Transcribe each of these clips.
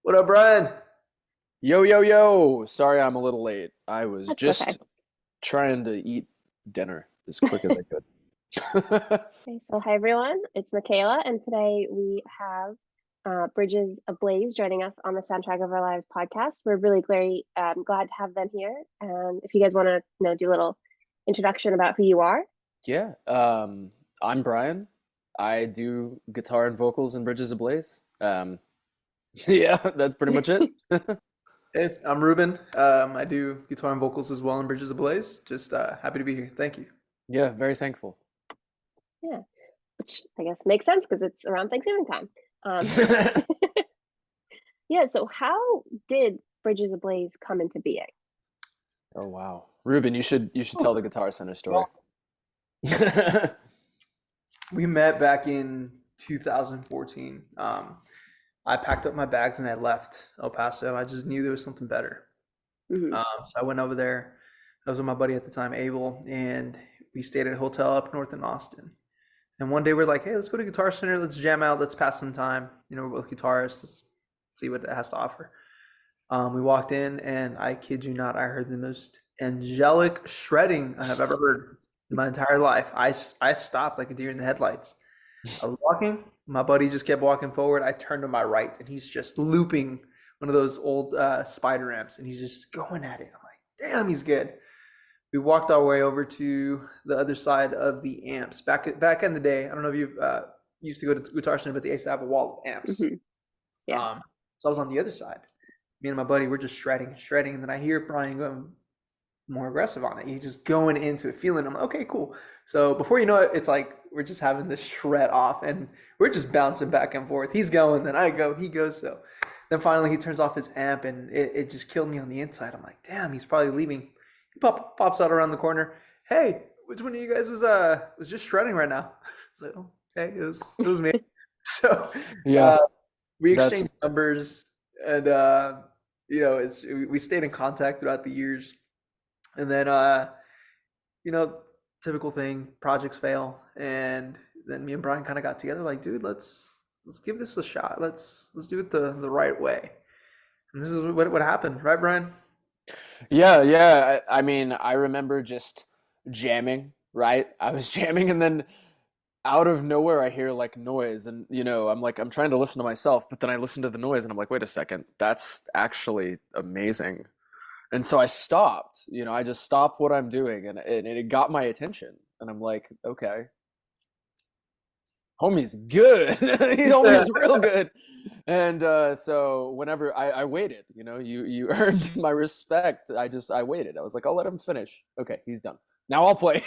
What up, Brian? Yo, yo, yo. Sorry I'm a little late. I was That's okay. just trying to eat dinner as quick as I could. Okay, so hi everyone, it's Michaela, and today we have Bridges Ablaze joining us on the Soundtrack of Our Lives podcast. We're really glad to have them here. If you guys want to, do a little introduction about who you are. Yeah, I'm Brian. I do guitar and vocals in Bridges Ablaze. Yeah, that's pretty much it. Hey, I'm Ruben. I do guitar and vocals as well in Bridges Ablaze. Just happy to be here. Thank you. Yeah, very thankful. Yeah, which I guess makes sense because it's around Thanksgiving time. Um, yeah, so how did Bridges Ablaze come into being? Oh wow. Ruben, you should tell the Guitar Center story. Well, we met back in 2014. I packed up my bags and I left El Paso. I just knew there was something better. Hmm. So I went over there. I was with my buddy at the time, Abel, and we stayed at a hotel up north in Austin. And one day we're like, hey, let's go to Guitar Center. Let's jam out. Let's pass some time. We're both guitarists. Let's see what it has to offer. We walked in, and I kid you not, I heard the most angelic shredding I have ever heard in my entire life. I stopped like a deer in the headlights. I was walking. My buddy just kept walking forward. I turned to my right, and he's just looping one of those old spider amps, and he's just going at it. I'm like, damn, he's good. We walked our way over to the other side of the amps. Back in the day, I don't know if you used to go to Guitar Center, but they used to have a wall of amps. Hmm. Yeah. So I was on the other side. Me and my buddy were just shredding, and then I hear Brian going more aggressive on it. He's just going into it, feeling. I'm like, okay, cool. So before you know it, it's like we're just having this shred off, and we're just bouncing back and forth. He's going, then I go, he goes. So then finally he turns off his amp, and it just killed me on the inside. I'm like, damn, he's probably leaving. He pops out around the corner. Hey, which one of you guys was just shredding right now? I was like, oh, okay, it was me. So Yeah, uh, we that's exchanged numbers, and we stayed in contact throughout the years. And then you know, typical thing, projects fail, and then me and Brian kind of got together, like, dude, let's give this a shot. Let's do it the right way. And this is what happened, right, Brian? yeah, yeah. I mean, I remember just jamming, right? I was jamming and then out of nowhere I hear like noise and I'm trying to listen to myself, but then I listen to the noise and I'm like, wait a second, that's actually amazing. And so I stopped, I just stopped what I'm doing and it got my attention. And I'm like, okay, homie's good. Homie's real good. And so whenever I waited, you earned my respect. I waited. I was like, I'll let him finish. Okay, he's done. Now I'll play.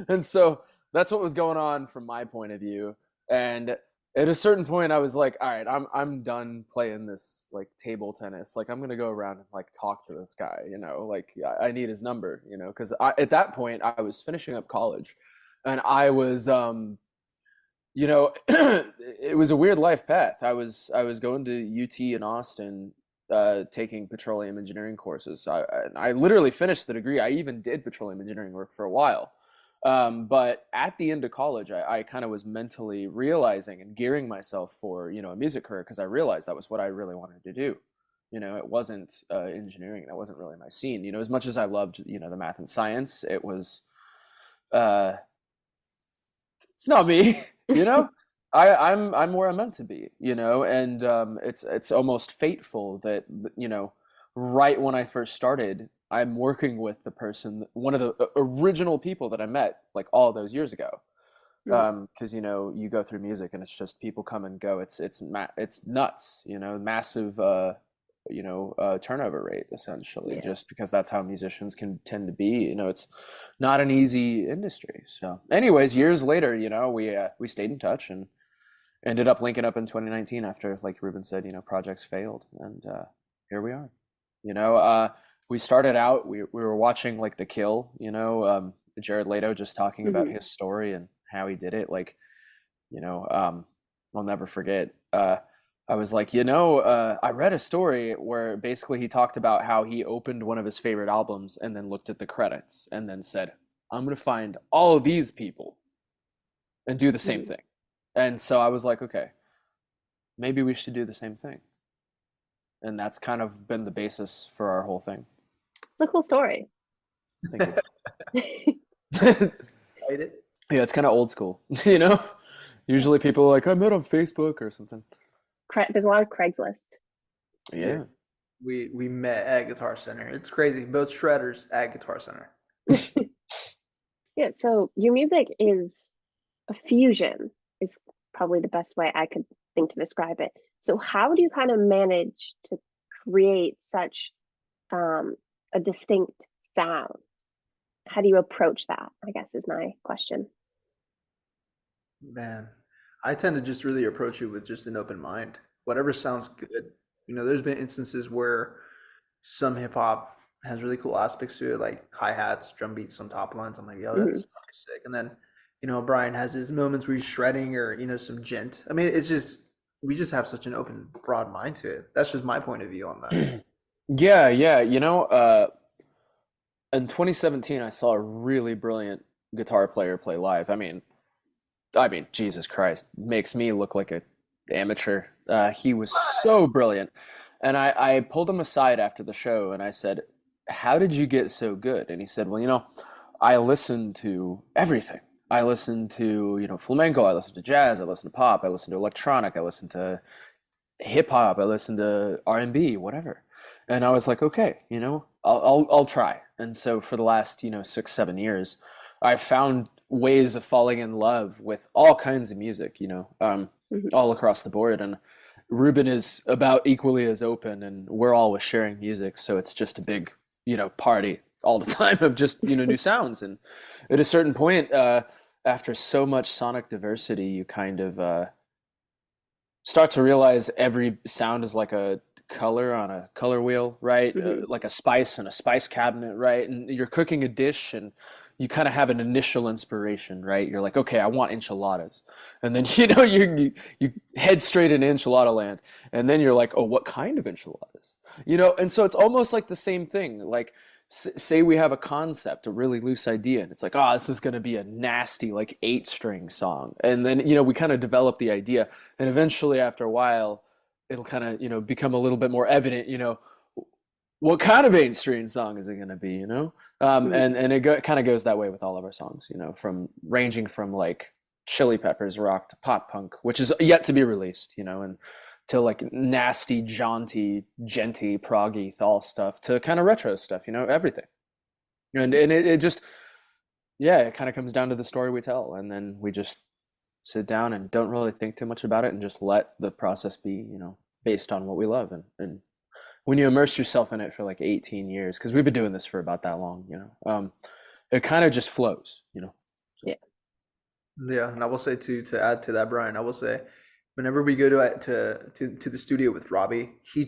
And so that's what was going on from my point of view. And at a certain point, I was like, all right, I'm done playing this like table tennis. Like I'm gonna go around and like talk to this guy. Like I need his number. Because at that point I was finishing up college, and I was it was a weird life path. I was going to UT in Austin, taking petroleum engineering courses. I literally finished the degree. I even did petroleum engineering work for a while. But at the end of college, I kind of was mentally realizing and gearing myself for a music career because I realized that was what I really wanted to do. It wasn't engineering. That wasn't really my scene. As much as I loved the math and science, it was. Uh, it's not me, you know. I'm where I'm meant to be, and it's almost fateful that right when I first started, I'm working with one of the original people that I met like all those years ago. Mhm. Because you go through music and it's just people come and go. It's nuts, massive turnover rate essentially, Yeah. just because that's how musicians can tend to be. It's not an easy industry. So, anyways, years later, we stayed in touch and ended up linking up in 2019 after, like Ruben said, projects failed, and here we are. We started out. We were watching like The Kill. Jared Leto just talking about Hmm. his story and how he did it. Like, I'll never forget. I was like, I read a story where basically he talked about how he opened one of his favorite albums and then looked at the credits and then said, I'm going to find all of these people and do the same Hmm. thing. And so I was like, okay, maybe we should do the same thing. and that's kind of been the basis for our whole thing. It's a cool story. Thank you. Excited. Yeah, it's kind of old school, you know? Usually people are like, I met on Facebook or something. There's a lot of Craigslist. Yeah. We met at Guitar Center. It's crazy. Both shredders at Guitar Center. Yeah, so your music is a fusion, is probably the best way I could think to describe it. So how do you kind of manage to create such a distinct sound? How do you approach that, I guess, is my question. Man, I tend to just really approach it with just an open mind. Whatever sounds good. There's been instances where some hip hop has really cool aspects to it, like hi-hats, drum beats on top lines. I'm like, yo, that's Mhm. fucking sick. And then, Brian has his moments where he's shredding or, some gent. I mean, it's just we just have such an open, broad mind to it. That's just my point of view on that. Yeah, yeah. In 2017, I saw a really brilliant guitar player play live. I mean, Jesus Christ, makes me look like a amateur. He was so brilliant, and I pulled him aside after the show and I said, "How did you get so good?" And he said, "Well, I listen to everything. I listen to flamenco. I listen to jazz. I listen to pop. I listen to electronic. I listen to hip hop. I listen to R&B, whatever." And I was like, okay, I'll try. And so for the last 6 7 years, I found ways of falling in love with all kinds of music, Mhm. all across the board. And Ruben is about equally as open, and we're always sharing music, so it's just a big party all the time of just new sounds. And at a certain point, after so much sonic diversity, you kind of start to realize every sound is like a color on a color wheel, right? Mhm. Like a spice in a spice cabinet, right? And you're cooking a dish and you kind of have an initial inspiration, right? You're like, okay, I want enchiladas. And then you head straight into enchilada land. And then you're like, oh, what kind of enchiladas? And so it's almost like the same thing. Like say we have a concept, a really loose idea, and it's like, oh, this is going to be a nasty like 8-string song. And then we kind of develop the idea, and eventually after a while it'll kind of become a little bit more evident, what kind of 8-string song is it going to be, Mhm. and it kind of goes that way with all of our songs, from ranging from like Chili Peppers rock to pop punk, which is yet to be released, and to like nasty, jaunty, genty, proggy, thal stuff to kind of retro stuff, everything. And it just, yeah, it kind of comes down to the story we tell, and then we just sit down and don't really think too much about it and just let the process be, based on what we love. And when you immerse yourself in it for like 18 years, because we've been doing this for about that long, it kind of just flows, so. Yeah. Yeah, and I will say too, to add to that, Brian, I will say, whenever we go to the studio with Robbie, he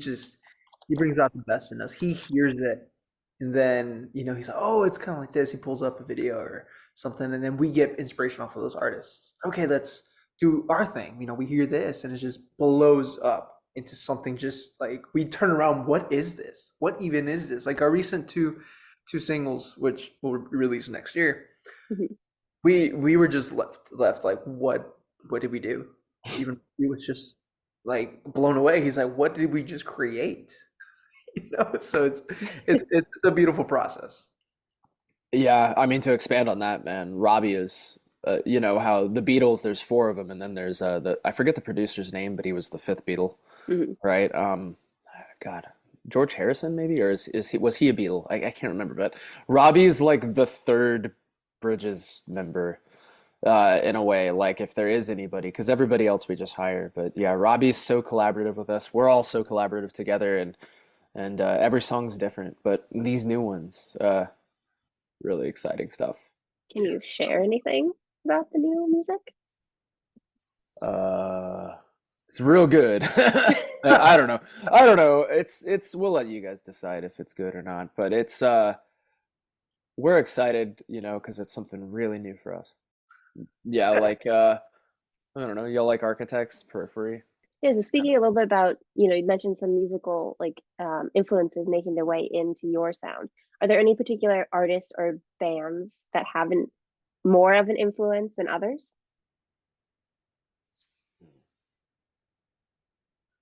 brings out the best in us. He hears it, and then he's like, oh, it's kind of like this. He pulls up a video or something, and then we get inspiration off of those artists. Okay, let's do our thing. We hear this, and it just blows up into something. Just like we turn around, what is this? What even is this? Like our recent two singles, which will release next year, Mhm. we were just left like what did we do? Even he was just like blown away. He's like, what did we just create? So it's a beautiful process. Yeah, I mean, to expand on that, man, Robbie is, how the Beatles, there's four of them, and then there's I forget the producer's name, but he was the fifth Beatle, Mhm. right? God, George Harrison maybe, or was he a Beatle? I can't remember, but Robbie's like the third Bridges member, in a way, like if there is anybody, because everybody else we just hire. But yeah, Robbie's so collaborative with us. We're all so collaborative together, and every song's different, but these new ones, really exciting stuff. Can you share anything about the new music? Uh, it's real good. I don't know. I don't know. It's we'll let you guys decide if it's good or not, but it's we're excited, because it's something really new for us. Yeah, like I don't know, y'all like Architects, Periphery? Yeah, so speaking a little bit about, you mentioned some musical like influences making their way into your sound. Are there any particular artists or bands that have more of an influence than others?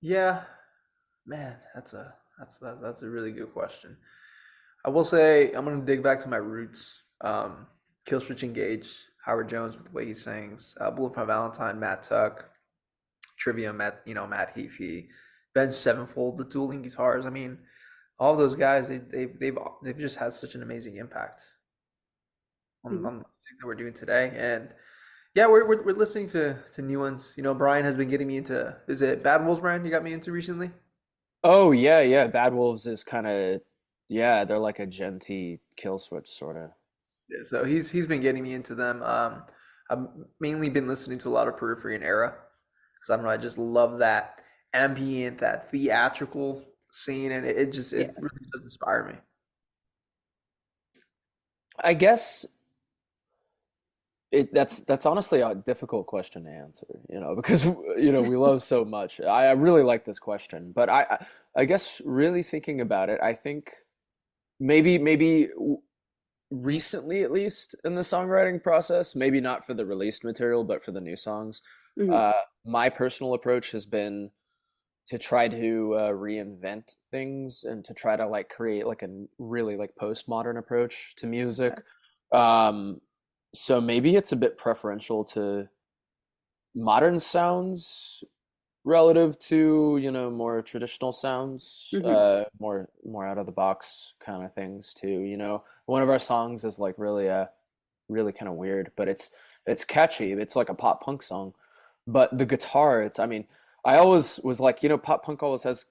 Yeah, Man, that's a really good question. I will say I'm gonna dig back to my roots. Killswitch Engage, Howard Jones with the way he sings, Bullet for Valentine, Matt Tuck, Trivia, Matt Heafy, Ben Sevenfold, the dueling guitars. I mean, all of those guys, they've just had such an amazing impact Mhm. on the music that we're doing today. And yeah, we're listening to new ones. Brian has been getting me into. Is it Bad Wolves, Brian? You got me into recently. Oh yeah, yeah. Bad Wolves is kind of, yeah, they're like a genty kill switch sort of. Yeah, so he's been getting me into them. I've mainly been listening to a lot of Periphery and Era because I don't know, I just love that ambient, that theatrical scene, and Yeah. it really does inspire me. I guess that's honestly a difficult question to answer, because we love so much. I really like this question, but I guess really thinking about it, I think maybe recently, at least in the songwriting process, maybe not for the released material, but for the new songs, Mhm. uh, my personal approach has been to try to reinvent things and to try to like create like a really like postmodern approach to music. Um, so maybe it's a bit preferential to modern sounds relative to, more traditional sounds, Mhm. more out of the box kind of things too. One of our songs is like really kind of weird, but it's catchy. It's like a pop punk song, but the guitar, I mean, I always was like, pop punk always has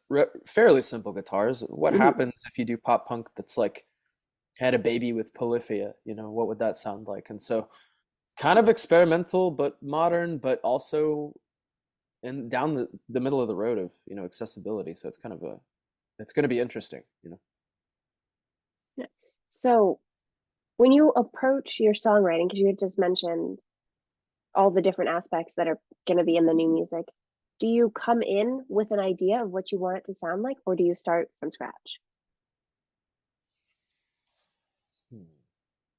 fairly simple guitars. What Mhm. happens if you do pop punk that's like had a baby with polyphia? What would that sound like? And so kind of experimental, but modern, but also in down the middle of the road of, accessibility. So it's going to be interesting. Yeah. So when you approach your songwriting, because you had just mentioned all the different aspects that are going to be in the new music, do you come in with an idea of what you want it to sound like, or do you start from scratch? Hmm.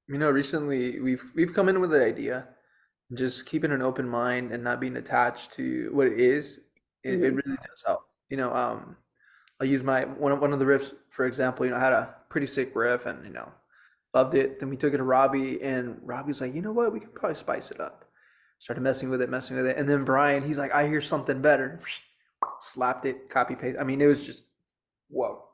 Recently we've come in with an idea, just keeping an open mind and not being attached to what it is. It Mhm. really does help. I use my one of the riffs for example. I had a pretty sick riff and loved it. Then we took it to Robbie, and Robbie's like, you know what, we could probably spice it up. Started messing with it, and then Brian, he's like, I hear something better. Slapped it, copy paste. I mean, it was just whoa.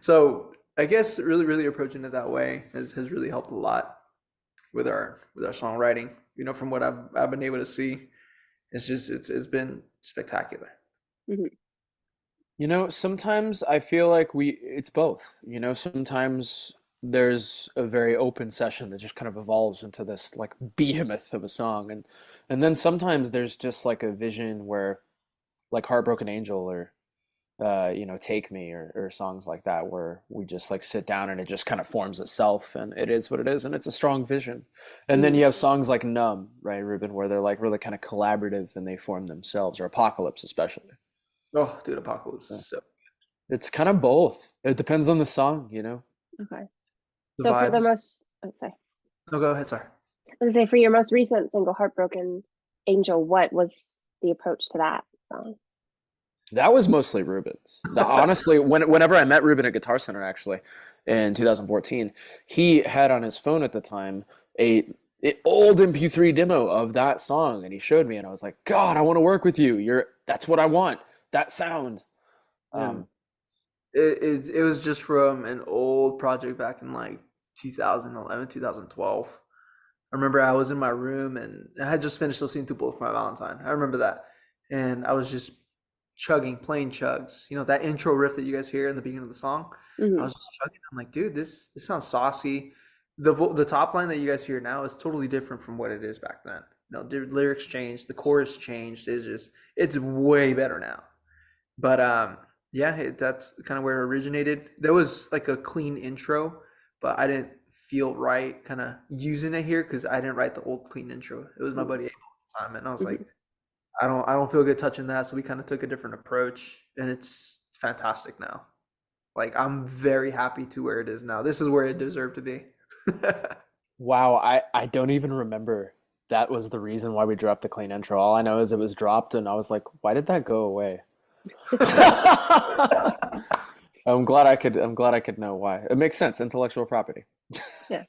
So I guess really approaching it that way has really helped a lot with our songwriting. From what I've been able to see, it's been spectacular. Mhm. Sometimes I feel like it's both. Sometimes there's a very open session that just kind of evolves into this like behemoth of a song, and then sometimes there's just like a vision where like Heartbroken Angel or Take Me or songs like that where we just like sit down and it just kind of forms itself and it is what it is and it's a strong vision. And then Mhm. you have songs like Numb, right, Ruben, where they're like really kind of collaborative and they form themselves, or Apocalypse especially. Oh, dude, Apocalypse is Yeah. so It's kind of both. It depends on the song. Okay. the So for the vibes. most, oh, sorry, No, go ahead. Sorry. I was gonna say for your most recent single, "Heartbroken Angel," what was the approach to that song? That was mostly Ruben's. Honestly, whenever I met Ruben at Guitar Center, actually, in 2014, he had on his phone at the time a old MP3 demo of that song, and he showed me, and I was like, God, I want to work with you. That's what I want. That sound. And Um, it was just from an old project back in like 2011, 2012. I remember I was in my room and I had just finished listening to Bullet for My Valentine. I remember that. And I was just chugging, playing chugs. That intro riff that you guys hear in the beginning of the song. I Mhm. was just chugging. I'm like, dude, this sounds saucy. The top line that you guys hear now is totally different from what it is back then. The lyrics changed, the chorus changed. It's way better now. But yeah, that's kind of where it originated. There was like a clean intro, but I didn't feel right kind of using it here because I didn't write the old clean intro. It was my buddy Abel at the time, and I was like, Mhm. I don't feel good touching that. So we kind of took a different approach, and it's fantastic now. Like I'm very happy to where it is now. This is where it deserved to be. wow, I don't even remember that was the reason why we dropped the clean intro. All I know is it was dropped, and I was like, why did that go away? I'm glad I could know why. It makes sense, intellectual property. Yeah.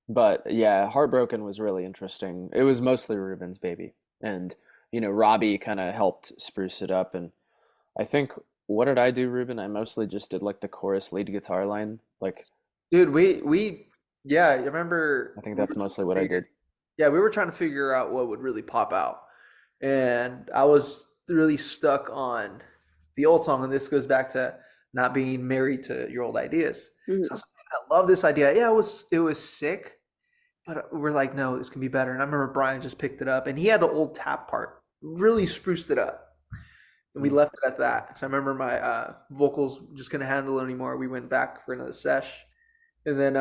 But yeah, Heartbroken was really interesting. It was mostly Ruben's baby. And, Robbie kind of helped spruce it up. And I think, what did I do, Ruben? I mostly just did like the chorus lead guitar line. Like, Dude, yeah, you remember I think we were that's trying mostly to what I did. yeah, we were trying to figure out what would really pop out. And I was really stuck on the old song, and this goes back to not being married to your old ideas. So I Mhm. was like, I love this idea. Yeah, it was sick, but we're like, no, this can be better. And I remember Brian just picked it up, and he had the old tap part, really spruced it up, and we Mm. left it at that. So I remember my vocals just couldn't handle it anymore. We went back for another sesh, and then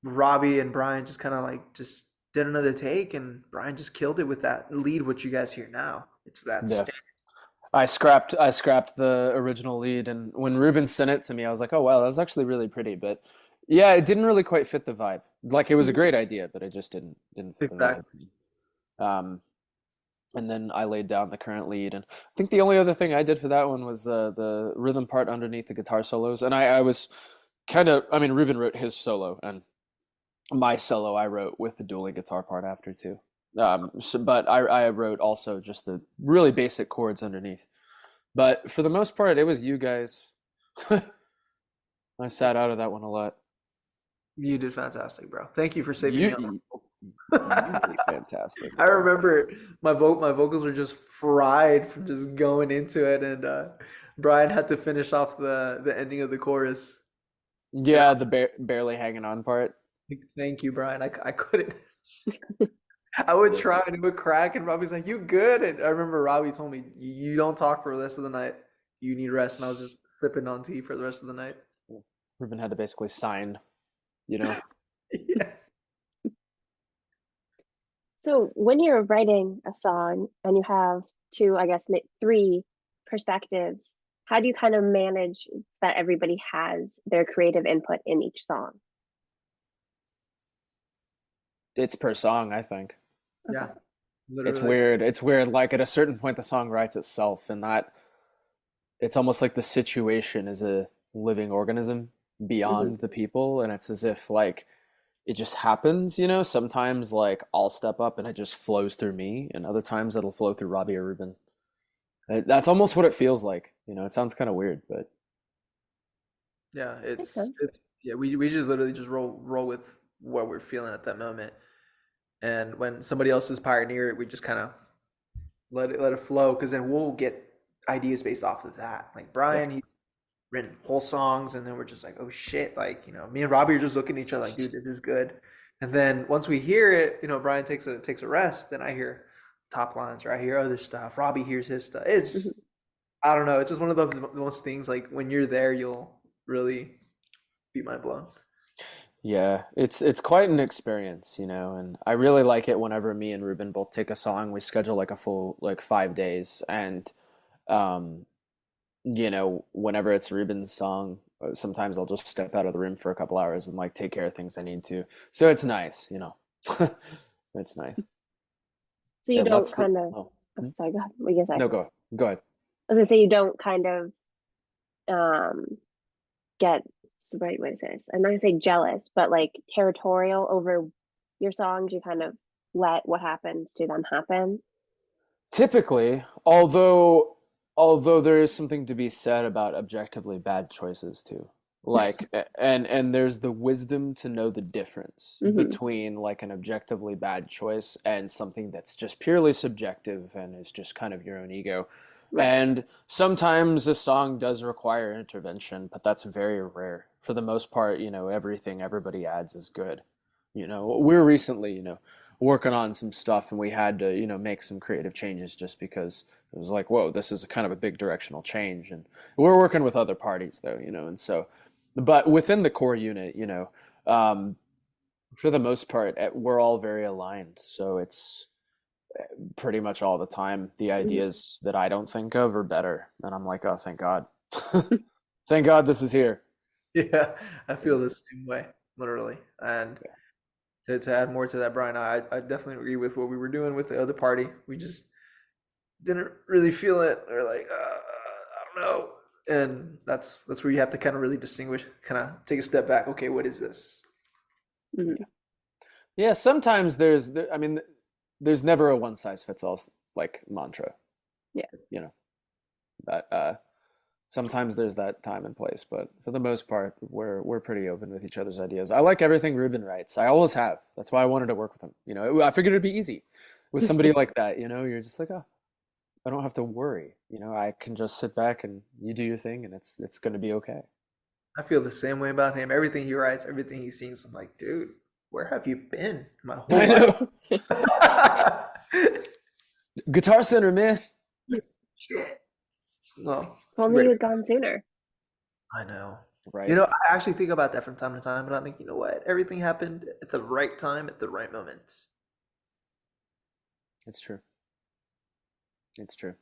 Robbie and Brian just kind of like just did another take, and Brian just killed it with that lead, what you guys hear now. It's that Yeah. stand. I scrapped the original lead, and when Ruben sent it to me, I was like, "Oh wow, that was actually really pretty." But yeah, it didn't really quite fit the vibe. Like it was a Mhm. great idea, but it just didn't fit the vibe. Exactly. Um, and then I laid down the current lead, and I think the only other thing I did for that one was the rhythm part underneath the guitar solos. And I was kind of, I mean, Ruben wrote his solo, and my solo I wrote with the dueling guitar part after too. But I wrote also just the really basic chords underneath. But for the most part, it was you guys. I sat out of that one a lot. You did fantastic, bro. Thank you for saving me on You you that. did fantastic, I bro. remember my vocals were just fried from just going into it, and Brian had to finish off the ending of the chorus. And Yeah, the barely hanging on part. thank you, Brian. I couldn't. I would Yeah. try and it would crack, and Robbie's like, "You good?" And I remember Robbie told me, "You don't talk for the rest of the night. You need rest." And I was just sipping on tea for the rest of the night. Ruben had to basically sign, you know. Yeah. So when you're writing a song and you have two, I guess, three perspectives, how do you kind of manage so that everybody has their creative input in each song? It's per song, I think. Yeah, Okay. It's literally. weird. It's weird. Like at a certain point, the song writes itself, and that it's almost like the situation is a living organism Hmm. beyond the people, and it's as if like it just happens. Sometimes like I'll step up and it just flows through me, and other times it'll flow through Robbie or Ruben. That's almost what it feels like. It sounds kind of weird, but Yeah, Makes sense. it's yeah. We just literally just roll with what we're feeling at that moment, and when somebody else is pioneer it, we just kind of let it flow because then we'll get ideas based off of that. Like yeah. Brian, he's written whole songs, and then we're just like, oh shit, like me and Robbie are just looking at each other like, dude, this is good. And then once we hear it, Brian takes a rest. Then I hear top lines, or I hear other stuff. Robbie hears his stuff. Hmm. I don't know. It's just one of those things. Like when you're there, you'll really be mind blown. Yeah, it's quite an experience, and I really like it whenever me and Ruben both take a song, we schedule like a full like 5 days, and um, whenever it's Ruben's song, sometimes I'll just step out of the room for a couple hours and like take care of things I need to. So it's nice. It's nice. So you It don't lets the kind of, oh, oh, hmm? sorry, go ahead. What you gonna say? No, go ahead. I was gonna say you don't kind of um get, what's the right way to say this? I'm not gonna say jealous, but like territorial over your songs. You kind of let what happens to them happen. Typically, although there is something to be said about objectively bad choices too. Like and there's the wisdom to know the difference Hmm. between like an objectively bad choice and something that's just purely subjective and is just kind of your own ego. Right. And sometimes a song does require intervention, but that's very rare. For the most part, everything everybody adds is good. We're recently, working on some stuff and we had to, make some creative changes just because it was like, whoa, this is a kind of a big directional change. And we're working with other parties though, and so, but within the core unit, um, for the most part, we're all very aligned. So it's pretty much all the time the Hmm. ideas that I don't think of are better. And I'm like, oh, thank God. Thank God this is here. Yeah, I Yeah. feel the same way, literally. And to add more to that, Brian, I definitely agree with what we were doing with the other party. We just didn't really feel it, or like I don't know. And that's where you have to kind of really distinguish, kind of take a step back. Okay, what is this? Mhm. Yeah, sometimes I mean, there's never a one size fits all like mantra, Yeah. you know. But sometimes there's that time and place, but for the most part, we're pretty open with each other's ideas. I like everything Ruben writes. I always have. That's why I wanted to work with him. I figured it'd be easy with somebody like that. You're just like, oh, I don't have to worry. I can just sit back and you do your thing, and it's going to be okay. I feel the same way about him. Everything he writes, everything he sings, I'm like, dude, where have you been my whole I life? know. Guitar Center, man. Shit. No, If only ready. you had gone sooner. I know. Right. I actually think about that from time to time, but I'm like, you know what? Everything happened at the right time, at the right moment. It's true. It's true.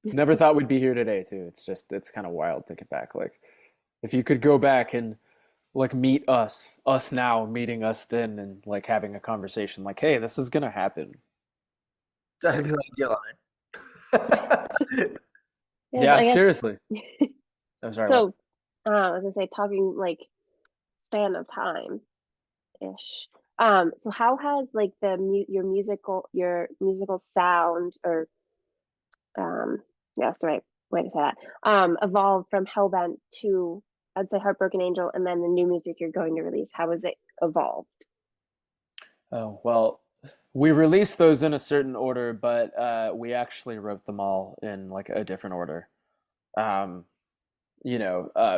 Never thought we'd be here today, too. It's kind of wild to get back. Like, if you could go back and like meet us now, meeting us then, and like having a conversation, like, hey, this is gonna happen. I'd be Like, like, you're lying. Yeah, but yeah, I guess seriously. I'm sorry, what? so. I was gonna say, talking like span of time ish. So how has like your musical sound, or yeah, that's the right way to say that, evolved from Hellbent to, I'd say, Heartbroken Angel, and then the new music you're going to release? How has it evolved? Oh, well, we released those in a certain order, but we actually wrote them all in like a different order. Um,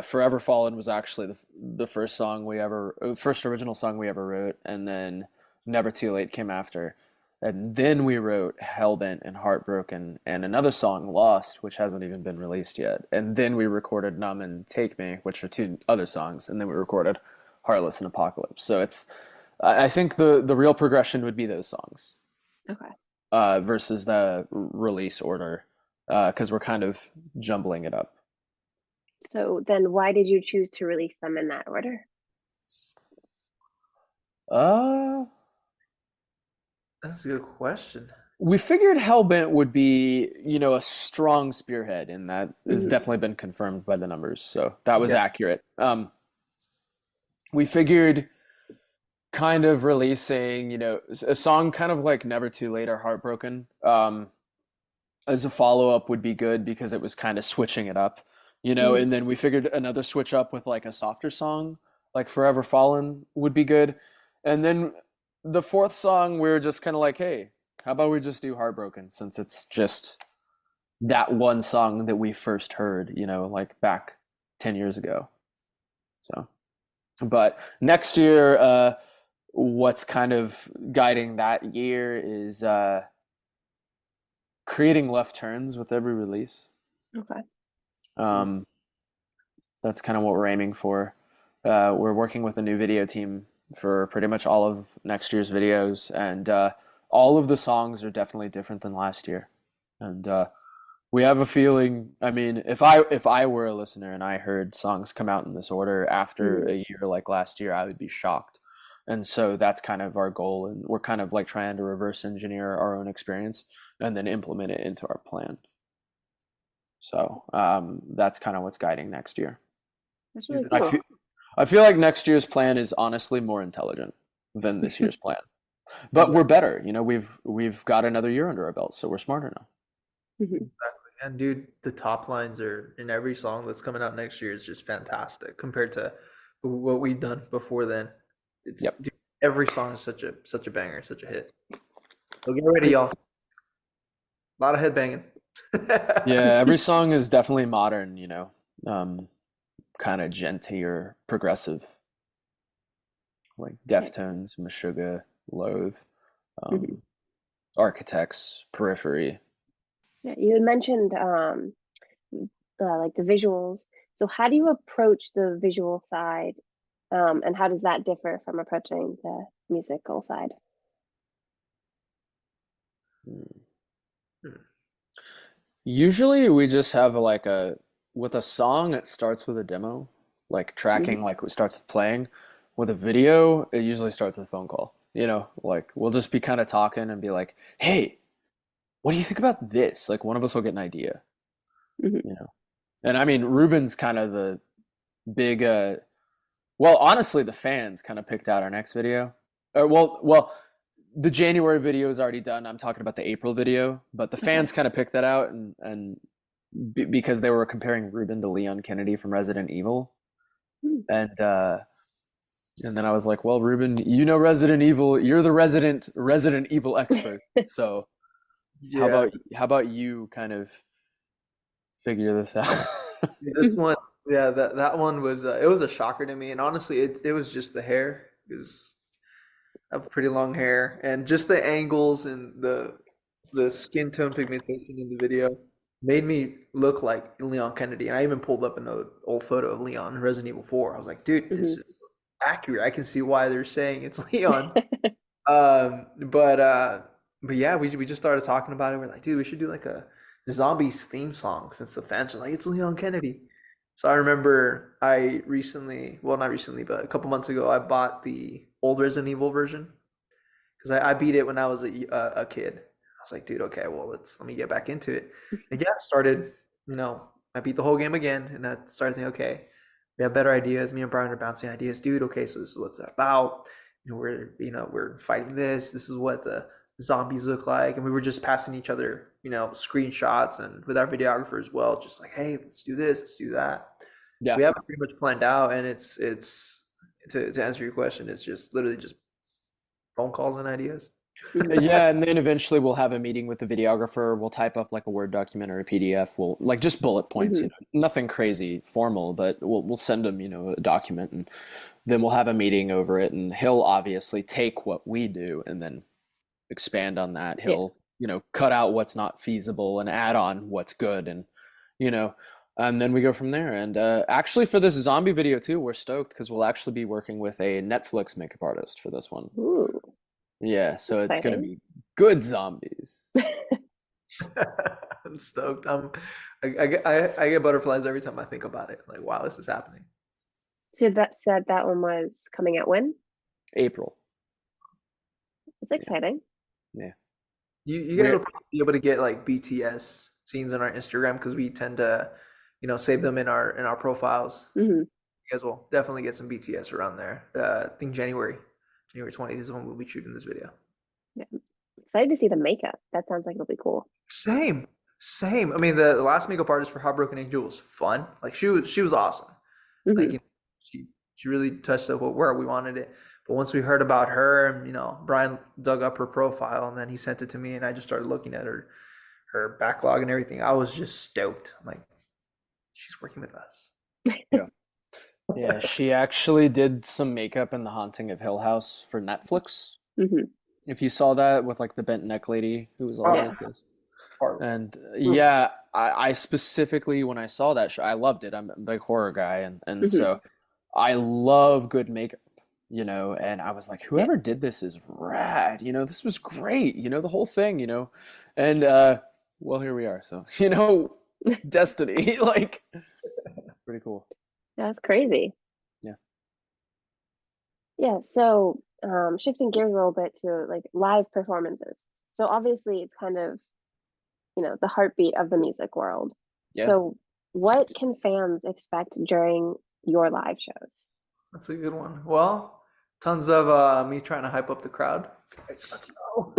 Forever Fallen was actually the first original song we ever wrote, and then Never Too Late came after. And then we wrote Hellbent and Heartbroken and another song, Lost, which hasn't even been released yet. And then we recorded Numb and Take Me, which are two other songs, and then we recorded Heartless and Apocalypse. So I think the real progression would be those songs Okay. versus the release order, because we're kind of jumbling it up. So then why did you choose to release them in that order? Uh, That's a good question. we figured Hellbent would be, a strong spearhead, and that has Mhm. definitely been confirmed by the numbers. So that was Yeah. accurate. We figured kind of releasing, a song kind of like Never Too Late or Heartbroken, as a follow-up would be good because it was kind of switching it up, Mhm. and then we figured another switch up with like a softer song, like Forever Fallen would be good. And then the fourth song, we were just kind of like, hey, how about we just do Heartbroken since it's just that one song that we first heard, like back 10 years ago. So, but next year, what's kind of guiding that year is creating left turns with every release. Okay. Um, that's kind of what we're aiming for. We're working with a new video team for pretty much all of next year's videos, and all of the songs are definitely different than last year. And we have a feeling. I mean, if I were a listener and I heard songs come out in this order after Mhm. a year like last year, I would be shocked. And so that's kind of our goal, and we're kind of like trying to reverse engineer our own experience and then implement it into our plan. So that's kind of what's guiding next year. That's Dude, really the I cool. feel I feel like next year's plan is honestly more intelligent than this year's plan. But top, we're better. We've got another year under our belt, so we're smarter now. Mhm. and dude, the top lines are in every song that's coming out next year is just fantastic compared to what we've done before then. It's Yep. dude, every song is such a banger, such a hit. So get ready, y'all. A lot of head banging. Yeah, every song is definitely modern, kind of genty progressive, like Yeah. Deftones, Meshuggah, Loathe, Mhm. um, Architects, Periphery. Yeah. You had mentioned like the visuals. So how do you approach the visual side, and how does that differ from approaching the musical side? Hmm. Hmm. Usually we just have like with a song, it starts with a demo, like Mhm. tracking, like it starts playing. With a video, it usually starts with a phone call. Like we'll just be kind of talking and be like, hey, what do you think about this? Like one of us will get an idea, Mhm. you know. And I mean, Ruben's kind of the big well, honestly, the fans kind of picked out our next video. Or well, the January video is already done. I'm talking about the April video, but the Okay. fans kind of picked that out and because they were comparing Ruben to Leon Kennedy from Resident Evil. Hmm. And then I was like, well, Ruben, you know Resident Evil, you're the Resident Evil expert. So Yeah, how about you kind of figure this out? this one, yeah, that one was it was a shocker to me, and honestly, it was just the hair because I have pretty long hair, and just the angles and the skin tone pigmentation in the video made me look like Leon Kennedy. And I even pulled up an old photo of Leon in Resident Evil 4. I was like, dude, Mhm. this is accurate. I can see why they're saying it's Leon. Um, but uh, but yeah, we just started talking about it. We're like, dude, we should do like a zombies theme song since the fans are like, it's Leon Kennedy. So I remember I recently, well, not recently, but a couple months ago, I bought the old Resident Evil version because I beat it when I was a kid. I was like, dude, okay, well, let me get back into it. And yeah, I started, I beat the whole game again, and I started thinking, okay, we have better ideas. Me and Brian are bouncing ideas, dude. Okay, so this is what's it about. We're fighting this. This is what the zombies look like, and we were just passing each other, screenshots, and with our videographer as well, just like, hey, let's do this, let's do that. So Yeah. we have it pretty much planned out, and it's to answer your question, it's just literally just phone calls and ideas. Mhm. Yeah, and then eventually we'll have a meeting with the videographer. We'll type up like a Word document or a PDF. We'll like just bullet points, Mhm. nothing crazy formal, but we'll send him, a document, and then we'll have a meeting over it. And he'll obviously take what we do and then expand on that. Yeah. He'll, cut out what's not feasible and add on what's good, and you know, and then we go from there. And actually, for this zombie video too, we're stoked because we'll actually be working with a Netflix makeup artist for this one. Ooh, Yeah, so it's gonna exciting. be good zombies. I'm stoked. I get butterflies every time I think about it. Like, wow, this is happening. So that said that one was coming out when? April. It's Yeah, exciting. yeah. You guys will We're probably be able to get like BTS scenes on our Instagram because we tend to, save them in our profiles. Hmm. You guys will definitely get some BTS around there. I think January 20th is when we'll be shooting this video. Yeah. Excited to see the makeup. That sounds like it'll be cool. Same, same. I mean, the last makeup artist for Heartbroken Angel was fun. Like she was awesome. Like Hmm. she really touched up where we wanted it. But once we heard about her, Brian dug up her profile and then he sent it to me, and I just started looking at her backlog and everything. I was just stoked. I'm like, she's working with us. yeah. Yeah, she actually did some makeup in The Haunting of Hill House for Netflix. Hmm. If you saw that with like the bent neck lady who was all Oh, Yeah. like this. part. And Ooh. yeah, I specifically when I saw that show, I loved it. I'm a big horror guy, and Hmm. so I love good makeup, and I was like, Yeah. whoever did this is rad, this was great, the whole thing, and well, here we are. So, destiny, like pretty cool. That's crazy. Yeah. Yeah. So, shifting gears a little bit to like live performances. So obviously, it's kind of the heartbeat of the music world. Yeah. So, what can fans expect during your live shows? That's a good one. Well, tons of me trying to hype up the crowd. Like, let's go.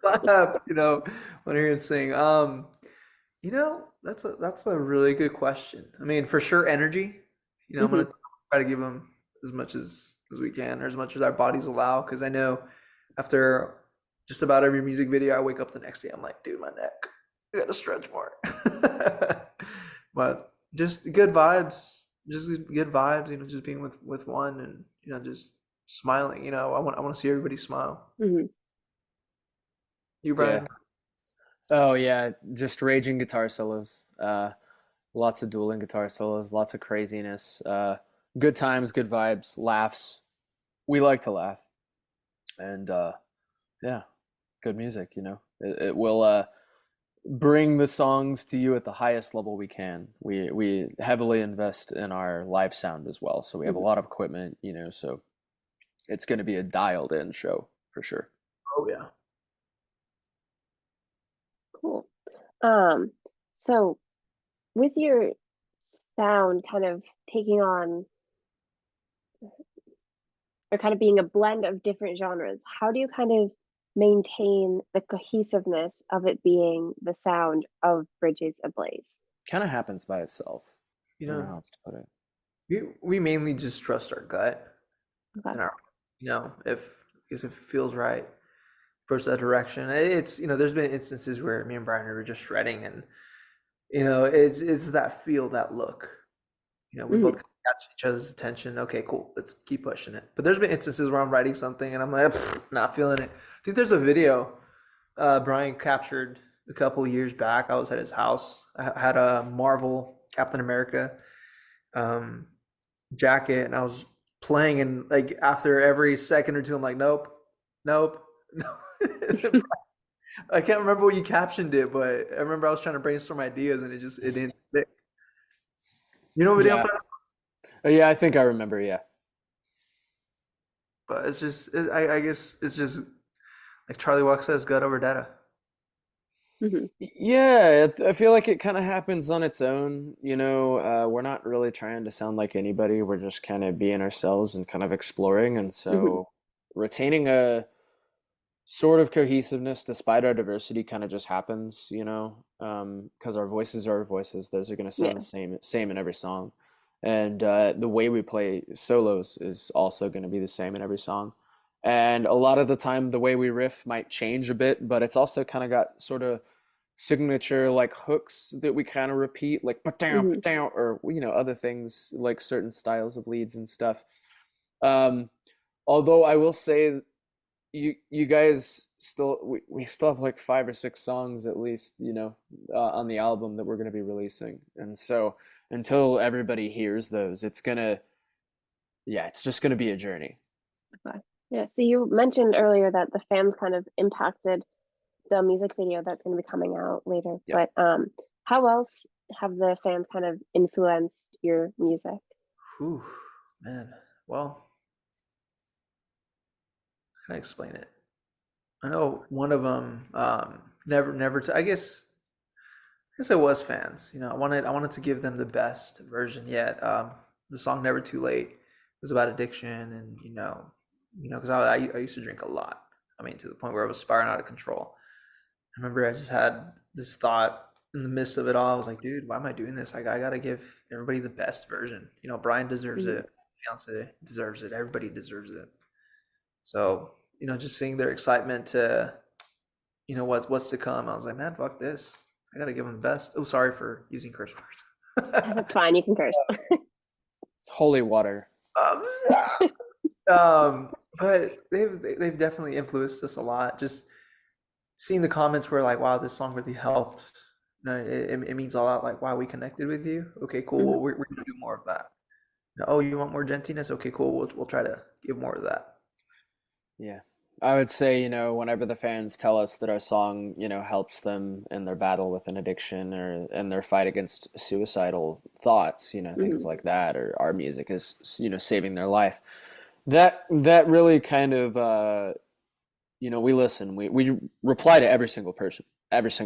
Clap, when I hear him sing. That's a really good question. I mean, for sure, energy. I'm Hmm. gonna try to give them as much as we can, or as much as our bodies allow, because I know after just about every music video, I wake up the next day, I'm like, dude, my neck, I gotta stretch more. But just good vibes, just good vibes. Just being with one, and just smiling. I want to see everybody smile. Hmm. You, Yeah. Brian? Oh yeah, just raging guitar solos. Lots of dueling guitar solos, lots of craziness. Good times, good vibes, laughs. We like to laugh, and yeah, good music. It will bring the songs to you at the highest level we can. We heavily invest in our live sound as well, so we have a Hmm. lot of equipment. So it's going to be a dialed in show for sure. Oh yeah. Um, so with your sound kind of taking on or kind of being a blend of different genres, how do you kind of maintain the cohesiveness of it being the sound of Bridges Ablaze? Kind of happens by itself. You I don't know know, how else to put it. we mainly just trust our gut Okay. and our, if it feels right, approach that direction. It's there's been instances where me and Brian were just shredding, and it's that feel, that look. We both Hmm. kind of catch each other's attention. Okay, cool. Let's keep pushing it. But there's been instances where I'm writing something and I'm like, not feeling it. I think there's a video Brian captured a couple of years back. I was at his house. I had a Marvel Captain America um, jacket, and I was playing, and like after every second or two, I'm like, nope, nope, no. I can't remember what you captioned it, but I remember I was trying to brainstorm ideas, and it didn't stick. You know what video I'm Yeah. talking Yeah, I think I remember. Yeah. about? But I guess it's just like Charlie Walk says, gut over data. Hmm. Yeah, I feel like it kind of happens on its own. We're not really trying to sound like anybody. We're just kind of being ourselves and kind of exploring. And Hmm. so retaining a sort of cohesiveness despite our diversity kind of just happens, because our voices are our voices. Those are going to sound Yeah. the same in every song. And the way we play solos is also going to be the same in every song. And a lot of the time, the way we riff might change a bit, but it's also kind of got sort of signature like hooks that we kind of repeat, like pa-down, Hmm. pa-down, or other things like certain styles of leads and stuff. Um, Although I will say you guys we still have like 5 or 6 songs at least, on the album that we're going to be releasing. And so until everybody hears those, it's just going to be a journey. Okay. Yeah. So you mentioned earlier that the fans kind of impacted the music video that's going to be coming out later. Yeah. But how else have the fans kind of influenced your music? Whew, man. Well, how can I explain it? I know one of them never. I guess it was fans. I wanted to give them the best version yet. The song "Never Too Late" was about addiction, and because I used to drink a lot. I mean, to the point where I was spiraling out of control. I remember I just had this thought in the midst of it all. I was like, dude, why am I doing this? I gotta give everybody the best version. Brian deserves Hmm. it. Beyonce deserves it. Everybody deserves it. So, just seeing their excitement to, what's to come. I was like, man, fuck this. I gotta give them the best. Oh, sorry for using curse words. That's fine. You can curse. Holy water. um, but they've definitely influenced us a lot. Just seeing the comments where like, wow, this song really helped. It means a lot. Like, wow, we connected with you. Okay, cool. Hmm. Well, we're gonna do more of that. Oh, you want more gentiness? Okay, cool. We'll try to give more of that. Yeah. I would say, whenever the fans tell us that our song, helps them in their battle with an addiction or in their fight against suicidal thoughts, things Hmm. like that, or our music is, saving their life. That really kind of we listen. We reply to every single person. That's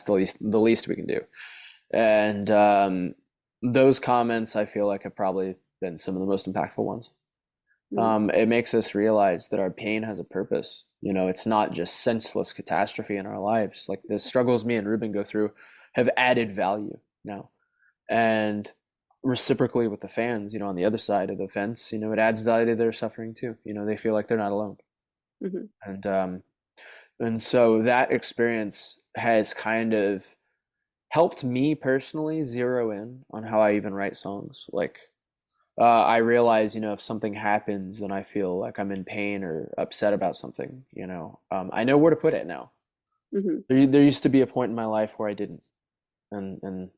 the least we can do. And those comments, I feel like, have probably been some of the most impactful ones. Hmm. It makes us realize that our pain has a purpose. It's not just senseless catastrophe in our lives. Like the struggles me and Ruben go through have added value now. And reciprocally with the fans, on the other side of the fence, it adds value to their suffering too. They feel like they're not alone. Hmm. And so that experience has kind of helped me personally zero in on how I even write songs. Like I realize, if something happens and I feel like I'm in pain or upset about something, I know where to put it now. Hmm. There used to be a point in my life where I didn't, and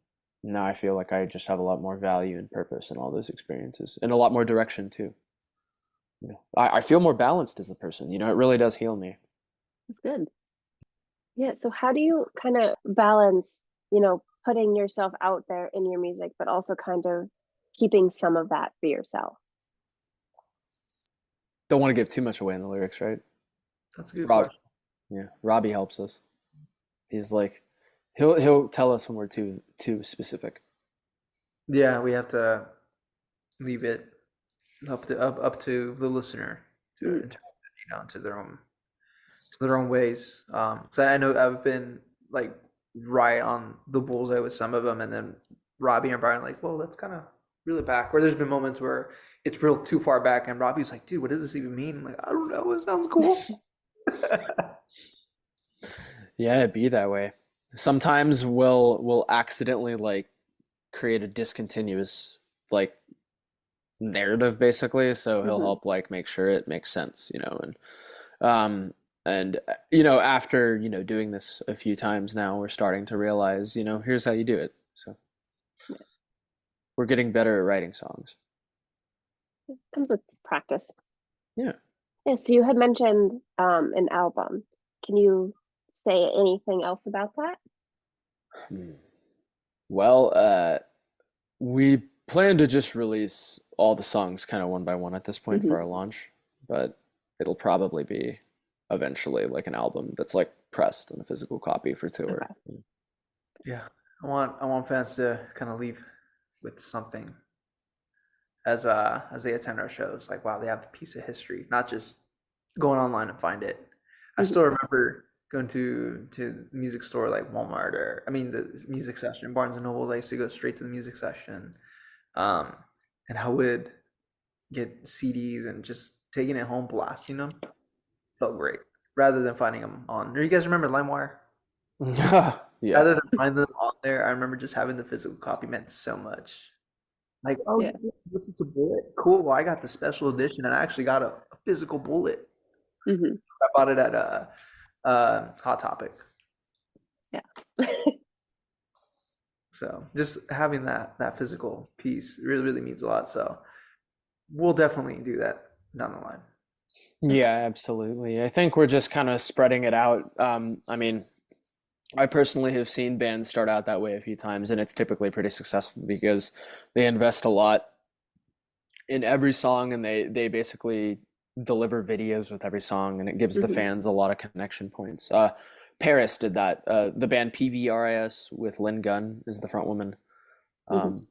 now I feel like I just have a lot more value and purpose in all those experiences, and a lot more direction too. I feel more balanced as a person. It really does heal me. That's good. Yeah. So how do you kind of balance, putting yourself out there in your music, but also kind of keeping some of that for yourself? Don't want to give too much away in the lyrics, right? That's a good Rob, question. yeah, Robbie helps us. He's like, He'll tell us when we're too specific. Yeah, we have to leave it up to the listener to Mm. interpret, into their own ways. So I know I've been like right on the bullseye with some of them, and then Robbie and Brian are like, well, that's kind of really back. Or there's been moments where it's real too far back, and Robbie's like, dude, what does this even mean? I'm like, I don't know. It sounds cool. Yeah, it'd be that way. Sometimes we'll accidentally like create a discontinuous like narrative basically, so he'll Hmm. help like make sure it makes sense, um and after doing this a few times now, we're starting to realize, here's how you do it. So we're getting better at writing songs. Comes with practice. Yeah. Yeah, so you had mentioned an album. Can you say anything else about that? Hmm. Well, we plan to just release all the songs kind of one by one at this point Hmm. for our launch, but it'll probably be eventually like an album that's like pressed in a physical copy for tour. Okay. Yeah, I want fans to kind of leave with something as they attend our shows. Like, wow, they have a piece of history, not just going online and find it. I Hmm. still remember going to the music store like Walmart, or I mean the music section, Barnes and Noble. I used to go straight to the music section, um, and I would get CDs and just taking it home, blasting them. Felt great, rather than finding them on. Or you guys remember LimeWire? Yeah. Rather than find them on there, I remember just having the physical copy meant so much. Like, oh, Yeah. you listen to Bullet? Cool. Well, I got the special edition, and I actually got a physical Bullet. Hmm. I bought it at Hot Topic. Yeah. So just having that physical piece really really means a lot. So we'll definitely do that down the line. Yeah, absolutely. I think we're just kind of spreading it out. I mean, I personally have seen bands start out that way a few times, and it's typically pretty successful because they invest a lot in every song, and they basically deliver videos with every song, and it gives the Hmm. fans a lot of connection points. Paris did that. The band PVRIS with Lynn Gunn is the front woman. Hmm. Um,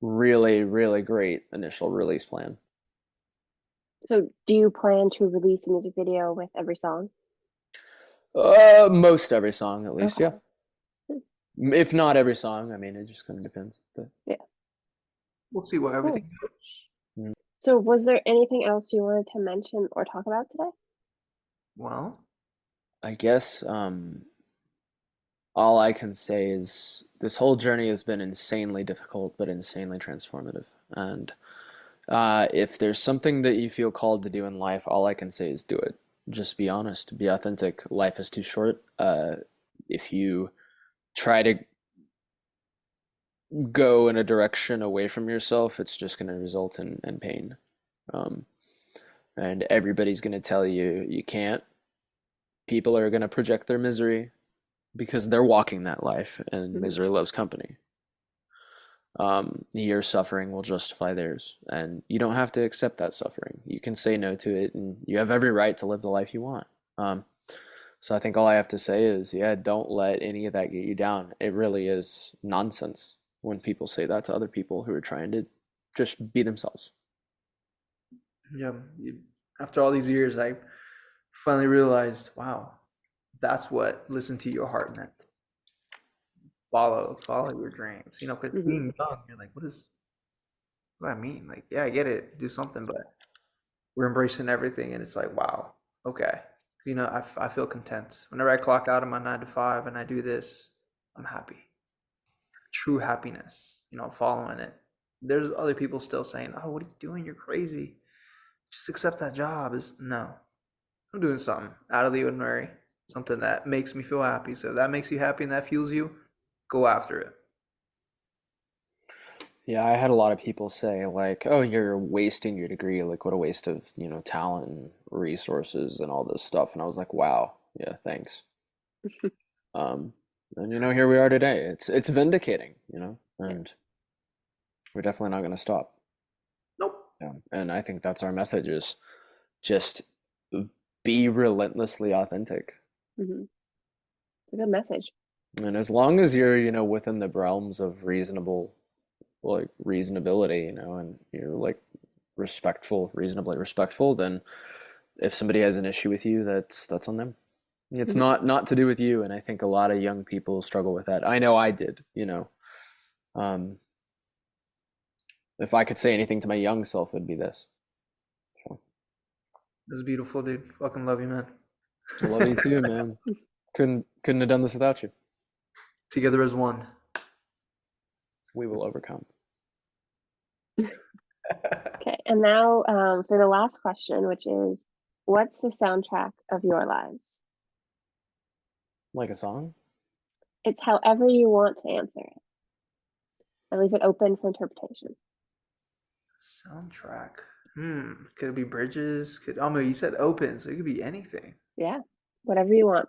really, really great initial release plan. So do you plan to release a music video with every song? Most every song, at least, yeah. Okay. If not every song, I mean, it just kind of depends. But Yeah. We'll see where Cool. everything goes. mm, So was there anything else you wanted to mention or talk about today? Well, I guess all I can say is this whole journey has been insanely difficult, but insanely transformative. And if there's something that you feel called to do in life, all I can say is do it. Just be honest, be authentic. Life is too short. If you try to go in a direction away from yourself, it's just going to result in pain. Um, and everybody's going to tell you you can't. People are going to project their misery because they're walking that life, and Hmm. misery loves company. Your suffering will justify theirs, and you don't have to accept that suffering. You can say no to it, and you have every right to live the life you want. Um, so I think all I have to say is, yeah, don't let any of that get you down. It really is nonsense when people say that to other people who are trying to just be themselves. yeah. After all these years, I finally realized, wow, that's what listen to your heart meant. Follow your dreams. Because Hmm. being young, you're like, what do I mean? Like, yeah, I get it, do something, but we're embracing everything, and it's like, wow, okay. I feel content whenever I clock out of my 9 to 5 and I do this. I'm happy. True happiness. Following it. There's other people still saying, "Oh, what are you doing? You're crazy. Just accept that job." Is no. I'm doing something out of the ordinary, something that makes me feel happy. So if that makes you happy and that fuels you, go after it. Yeah, I had a lot of people say like, "Oh, you're wasting your degree. Like, what a waste of, talent and resources and all this stuff." And I was like, "Wow, yeah, thanks." Um, and here we are today. It's vindicating, Yeah. and we're definitely not going to stop. Nope. Yeah. And I think that's our message is just be relentlessly authentic. Hmm. It's a good message. And as long as you're, within the realms of reasonable, like reasonability, and you're like reasonably respectful, then if somebody has an issue with you, that's on them. It's Mhm. not to do with you, and I think a lot of young people struggle with that. I know I did, Um, if I could say anything to my young self, it'd be this. So, That's beautiful, dude. Fucking love you, man. I love you too, man. Couldn't have done this without you. Together as one. We will overcome. Okay, and now for the last question, which is, what's the soundtrack of your lives? Like a song? It's however you want to answer it. I leave it open for interpretation. Soundtrack. Could it be Bridges? I mean, you said open, so it could be anything. Yeah, whatever you want.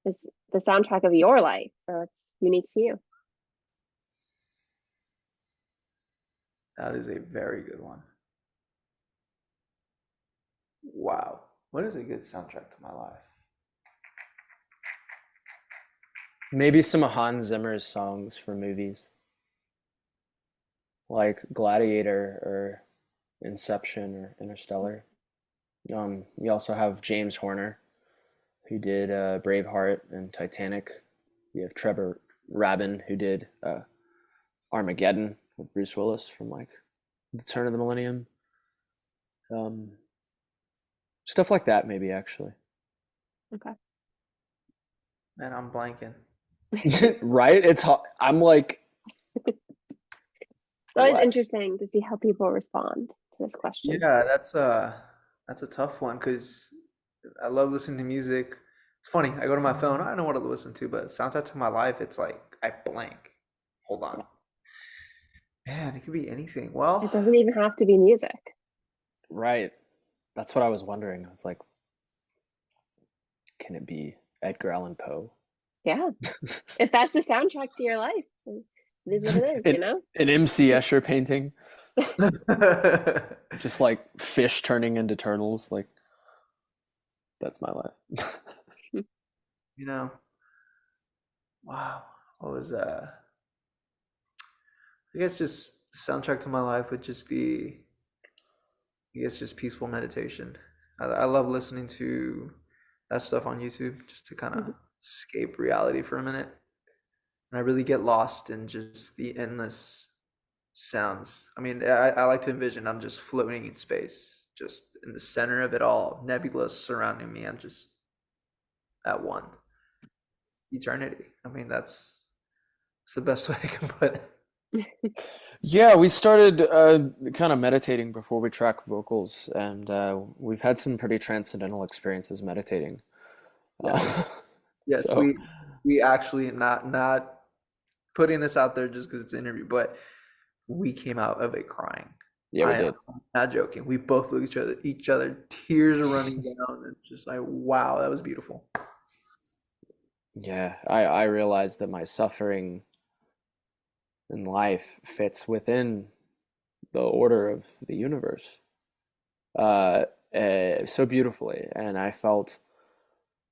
It's the soundtrack of your life, so it's unique to you. That is a very good one. Wow. What is a good soundtrack to my life? Maybe some of Hans Zimmer's songs for movies, like Gladiator or Inception or Interstellar. You also have James Horner, who did Braveheart and Titanic. You have Trevor Rabin, who did Armageddon with Bruce Willis from like the turn of the millennium. Stuff like that, maybe actually. Okay. Man, I'm blanking. Right? I'm like, It's always what? interesting to see how people respond to this question. Yeah, that's a tough one because I love listening to music. It's funny. I go to my phone. I know what to listen to, but soundtrack to my life, it's like I blank. Hold on. Man, it could be anything. It Well, doesn't even have to be music. Right. That's what I was wondering. I was like, can it be Edgar Allan Poe? Yeah. If that's the soundtrack to your life, it is what it is, an, an MC Escher painting, just like fish turning into turtles. Like, that's my life. you know, wow. What was I guess just soundtrack to my life would just be, I guess, just peaceful meditation. I love listening to that stuff on YouTube just to kind of Mhm. escape reality for a minute. And I really get lost in just the endless sounds. I mean, I like to envision I'm just floating in space, just in the center of it all, nebulous surrounding me. I'm just at one. Eternity. I mean, that's the best way I can put it. Yeah, we started kind of meditating before we track vocals, and we've had some pretty transcendental experiences meditating. Yes. Uh, Yes, so, we actually not putting this out there just because it's an interview, but we came out of it crying. yeah, we I am did. not joking. We both look at each other, tears are running down, and just like, wow, that was beautiful. Yeah, I realized that my suffering in life fits within the order of the universe uh, so beautifully, and I felt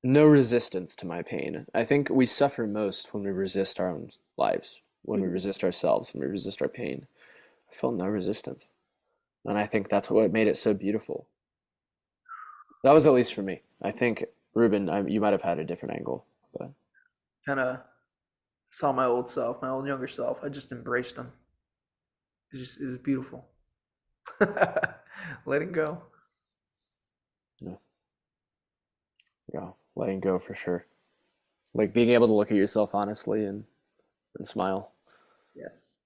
no resistance to my pain. I think we suffer most when we resist our own lives, when we Mhm. resist ourselves, when we resist our pain. I felt no resistance, and I think that's what made it so beautiful. That was at least for me. I think Ruben, you might have had a different angle, but Kind of saw my old self, my old younger self. I just embraced them. It was beautiful. Letting go. you know, yeah, letting go for sure. Like being able to look at yourself honestly and smile. Yes.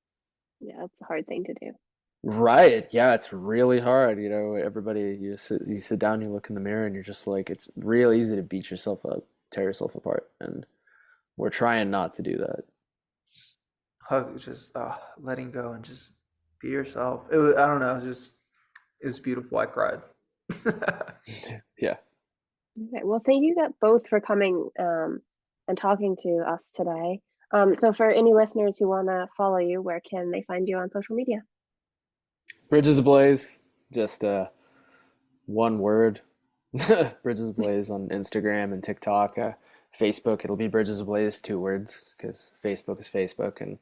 Yeah, that's a hard thing to do. Right. Yeah, it's really hard. Everybody, you sit down, you look in the mirror, and you're just like, it's real easy to beat yourself up, tear yourself apart, and we're trying not to do that. Just hug, just letting go and just be yourself. It was, I don't know, it was beautiful. I cried. Yeah. Okay, well, thank you both for coming and talking to us today. So for any listeners who want to follow you, where can they find you on social media? Bridges Ablaze, just one word. Bridges Ablaze on Instagram and TikTok. Facebook, it'll be Bridges Ablaze, 2 words, because Facebook is Facebook, and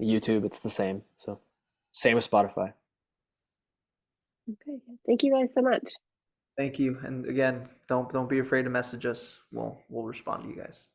YouTube, it's the same. So same as Spotify. Okay. Thank you guys so much. Thank you. And again, don't be afraid to message us. We'll respond to you guys.